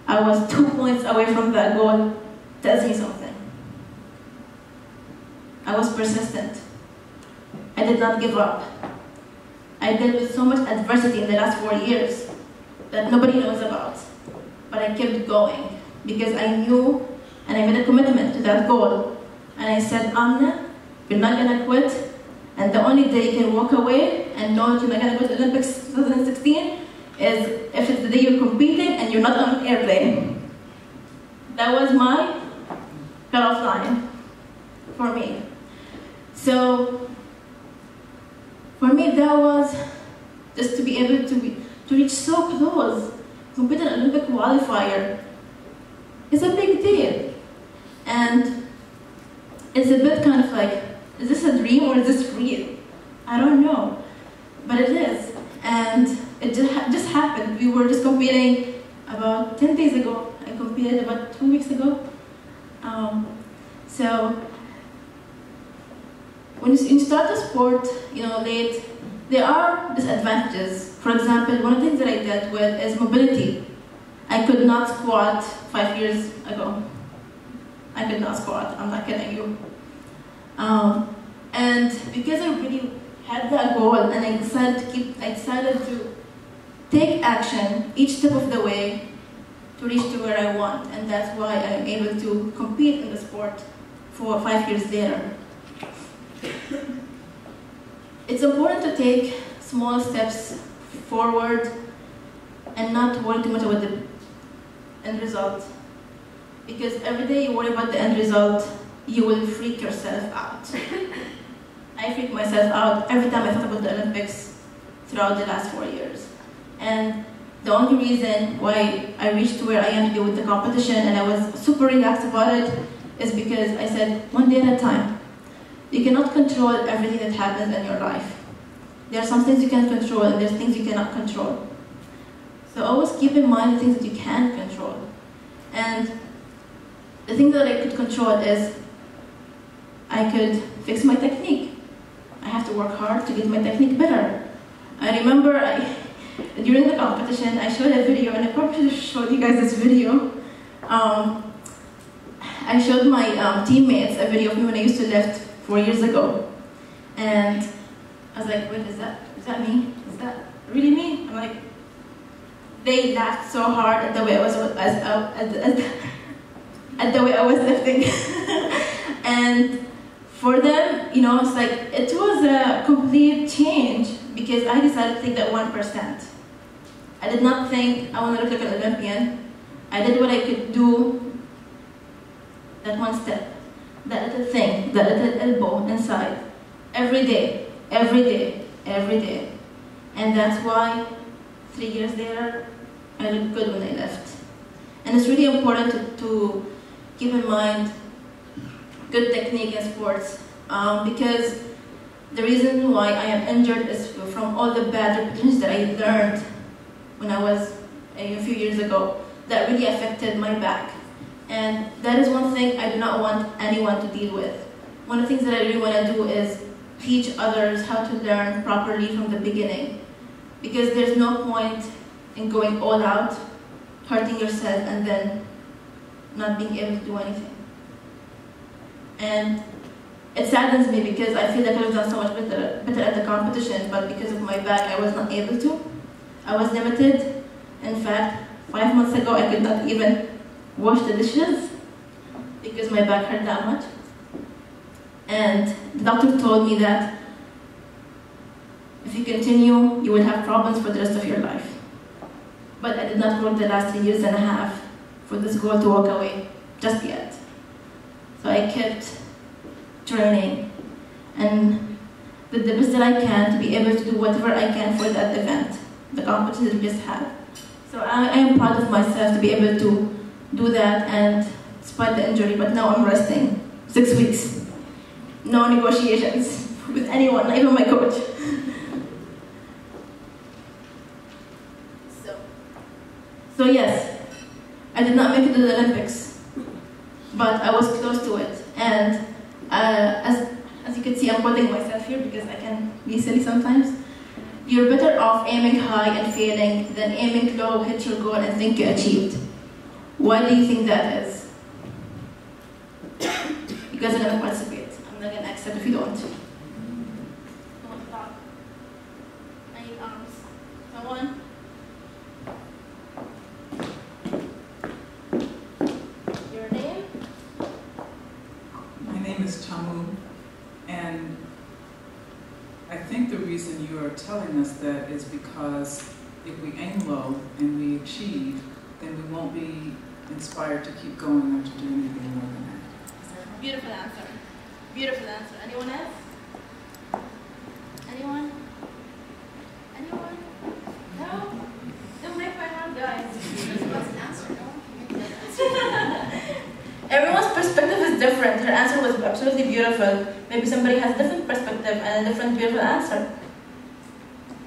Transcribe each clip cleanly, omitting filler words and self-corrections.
I was 2 points away from that goal tells me something. I was persistent. I did not give up. I dealt with so much adversity in the last 4 years that nobody knows about. But I kept going because I knew and I made a commitment to that goal. And I said, Amna, you're not gonna quit. And the only day you can walk away and know that you're not gonna go to the Olympics 2016 is if it's the day you're competing and you're not on an airplane. That was my cutoff line for me. So, for me, that was just to be able to reach so close, compete in an Olympic qualifier, is a big deal. And it's a bit kind of like, is this a dream or is this real? I don't know, but it is. And it just happened. We were just competing about 10 days ago. I competed about 2 weeks ago. So when you start a sport, late, there are disadvantages. For example, one of the things that I dealt with is mobility. I could not squat 5 years ago. I could not squat, I'm not kidding you. And because I really had that goal and I decided to take action each step of the way to reach to where I want. And that's why I'm able to compete in the sport for 5 years later. It's important to take small steps forward and not worry too much about the end result. Because every day you worry about the end result, you will freak yourself out. I freaked myself out every time I thought about the Olympics throughout the last 4 years. And the only reason why I reached to where I am today with the competition and I was super relaxed about it is because I said, one day at a time. You cannot control everything that happens in your life. There are some things you can control and there's things you cannot control. So always keep in mind the things that you can control. And the thing that I could control is I could fix my technique. I have to work hard to get my technique better. I remember during the competition, I showed a video, and I probably should have showed you guys this video. I showed my teammates a video of me when I used to lift 4 years ago. And I was like, wait, is that me? Is that really me? I'm like, they laughed so hard at the way I was at the way I was lifting. And for them, it's like, it was a complete change because I decided to take that 1%. I did not think I want to look like an Olympian. I did what I could do, that one step, that little thing, that little elbow inside, every day, every day, every day. And that's why 3 years later, I look good when I left. And it's really important to keep in mind good technique in sports because the reason why I am injured is from all the bad repetitions that I learned when I was a few years ago that really affected my back. And that is one thing I do not want anyone to deal with. One of the things that I really want to do is teach others how to learn properly from the beginning. Because there's no point in going all out, hurting yourself, and then not being able to do anything. And it saddens me because I feel like I could have done so much better at the competition, but because of my back, I was not able to. I was limited. In fact, 5 months ago, I could not even wash the dishes because my back hurt that much. And the doctor told me that if you continue, you will have problems for the rest of your life. But I did not work the last 3.5 years for this goal to walk away, just yet. So I kept training and did the best that I can to be able to do whatever I can for that event, the competition that we just had. So I am proud of myself to be able to do that, and despite the injury, but now I'm resting 6 weeks. No negotiations with anyone, not even my coach. So yes, I did not make it to the Olympics, but I was close to it. And as you can see, I'm holding myself here because I can be silly sometimes. You're better off aiming high and failing than aiming low, hit your goal, and think you achieved. Why do you think that is? You guys are going to participate. I'm not going to accept if you don't. Who wants to talk? I need arms. Someone? Your name? My name is Tamu, and I think the reason you are telling us that is because if we aim low and we achieve, then we won't be inspired to keep going or to do anything more than that. Beautiful answer. Beautiful answer. Anyone else? Anyone? Anyone? No? Don't make my heart, guys. What's an answer? No? Everyone's perspective is different. Her answer was absolutely beautiful. Maybe somebody has a different perspective and a different beautiful answer.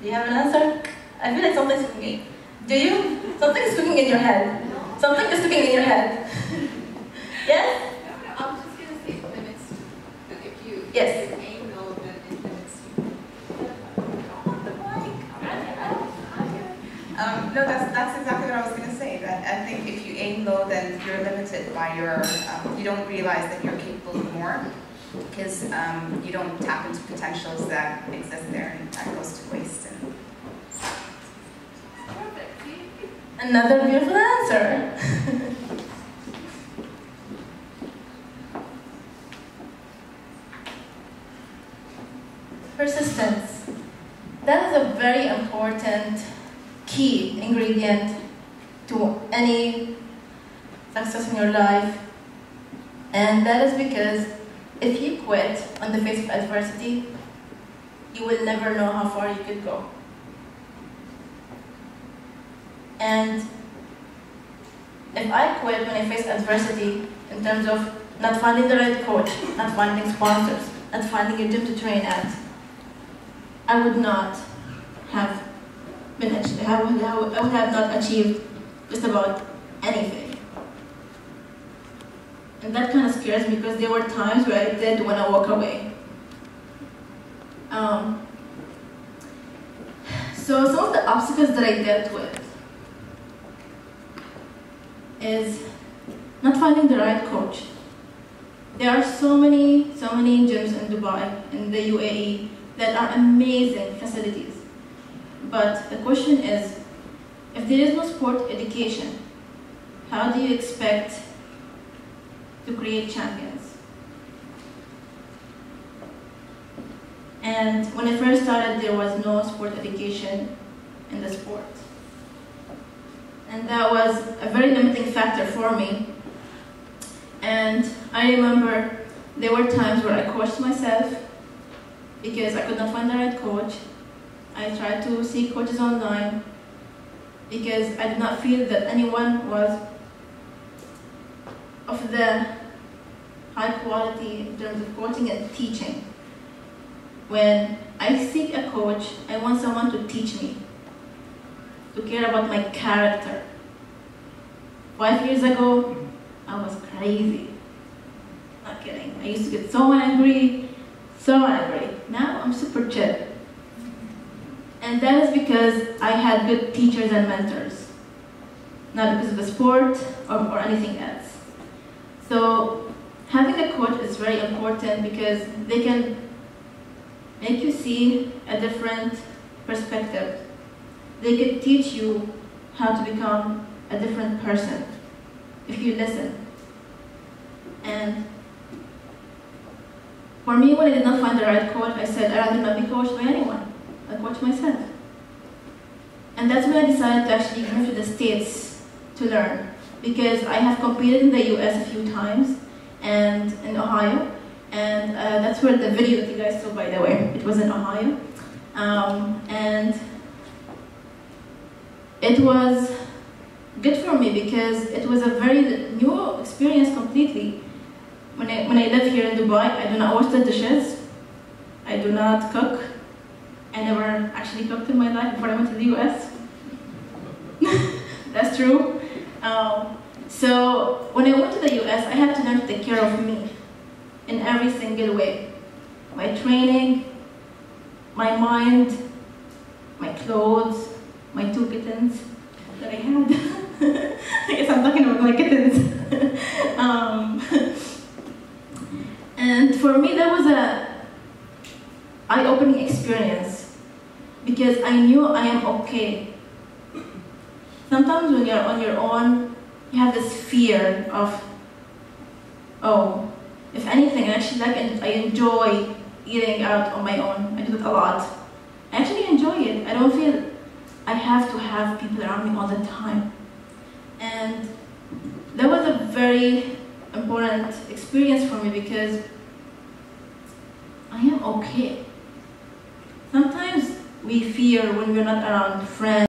Do you have an answer? I feel like something's cooking. Do you? Something is cooking in your head. No. Something is cooking in your head. Yes? No, I was just going to say it limits. But if you Yes. aim low, then it limits you. No, that's exactly what I was going to say. That I think if you aim low, then you're limited by your. You don't realize that you're capable of more, because you don't tap into potentials that exist there, and that goes to waste. And Another beautiful answer. Persistence. That is a very important key ingredient to any success in your life. And that is because if you quit on the face of adversity, you will never know how far you could go. And if I quit when I face adversity in terms of not finding the right coach, not finding sponsors, not finding a gym to train at, I would not have been I would have not achieved just about anything. And that kind of scares me because there were times where I did want to walk away. So some of the obstacles that I dealt with is not finding the right coach. There are so many gyms in Dubai, in the UAE, that are amazing facilities. But the question is, if there is no sport education, how do you expect to create champions? And when I first started, there was no sport education in the sport. And that was a very limiting factor for me. And I remember there were times where I coached myself because I could not find the right coach. I tried to seek coaches online because I did not feel that anyone was of the high quality in terms of coaching and teaching. When I seek a coach, I want someone to teach me, to care about my character. 5 years ago, I was crazy. Not kidding. I used to get so angry. Now I'm super chill. And that is because I had good teachers and mentors, not because of the sport or anything else. So having a coach is very important because they can make you see a different perspective. They could teach you how to become a different person if you listen. And for me, when I did not find the right coach, I said I'd rather not be coached by anyone. I'll coach myself. And that's when I decided to actually move to the States to learn, because I have competed in the US a few times and in Ohio, and that's where the video that you guys saw, by the way, it was in Ohio. And it was good for me because it was a very new experience completely. When I live here in Dubai, I do not wash the dishes, I do not cook. I never actually cooked in my life before I went to the US. That's true. So when I went to the US, I had to learn to take care of me in every single way. My training, my mind, my clothes, my 2 kittens that I had. I guess I'm talking about my kittens. And for me, that was a eye-opening experience because I knew I am okay. Sometimes when you're on your own, you have this fear of, oh, if anything, I enjoy eating out on my own. I do it a lot. I actually enjoy it. I don't feel I have to have people around me all the time. And that was a very important experience for me because I am okay. Sometimes we fear when we're not around friends.